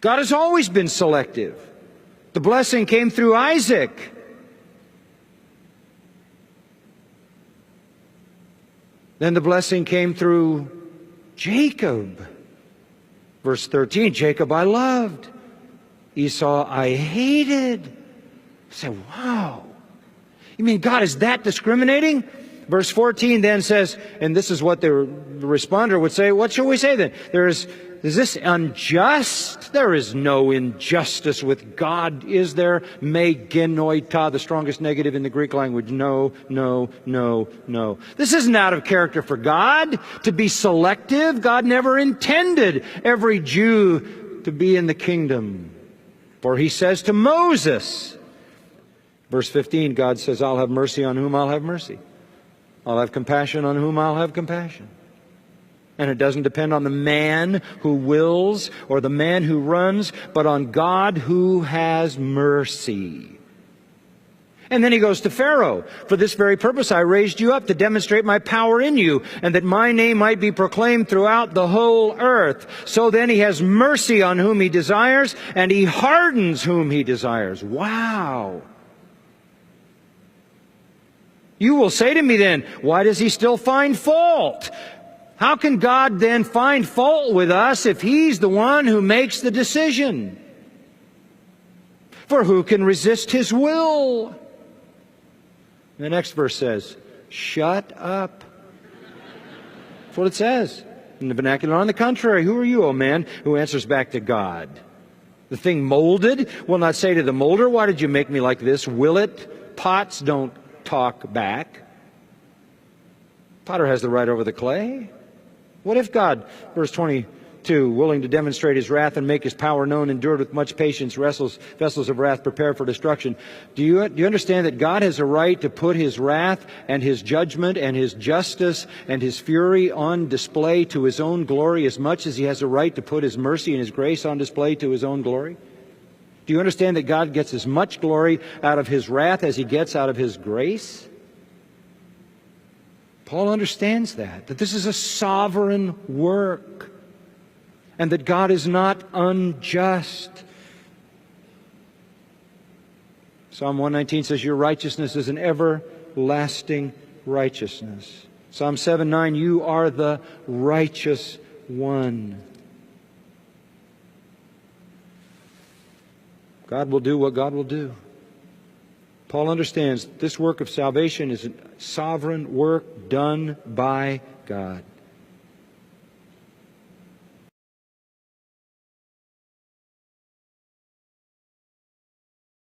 God has always been selective. The blessing came through Isaac. Then the blessing came through Jacob. Verse 13, Jacob I loved, Esau I hated. I say, wow. You mean God is that discriminating? Verse 14 then says, and this is what the responder would say, what shall we say then? Is this unjust? There is no injustice with God, is there? Me genoita, the strongest negative in the Greek language. No, no, no, no. This isn't out of character for God to be selective. God never intended every Jew to be in the kingdom. For He says to Moses, verse 15, God says, I'll have mercy on whom I'll have mercy. I'll have compassion on whom I'll have compassion. And it doesn't depend on the man who wills or the man who runs, but on God who has mercy. And then He goes to Pharaoh. For this very purpose I raised you up to demonstrate my power in you, and that my name might be proclaimed throughout the whole earth. So then He has mercy on whom He desires, and He hardens whom He desires. Wow. You will say to me then, why does He still find fault? How can God then find fault with us if He's the one who makes the decision? For who can resist His will? The next verse says, shut up. That's what it says in the vernacular. On the contrary, who are you, O man, who answers back to God? The thing molded will not say to the molder, why did you make me like this? Will it? Pots don't talk back. Potter has the right over the clay. What if God, verse 22, willing to demonstrate His wrath and make His power known, endured with much patience vessels of wrath prepared for destruction? Do you understand that God has a right to put His wrath and His judgment and His justice and His fury on display to His own glory as much as He has a right to put His mercy and His grace on display to His own glory? Do you understand that God gets as much glory out of His wrath as He gets out of His grace? Paul understands that this is a sovereign work, and that God is not unjust. Psalm 119 says, your righteousness is an everlasting righteousness. Psalm 7:9, you are the righteous one. God will do what God will do. Paul understands this work of salvation is a sovereign work done by God.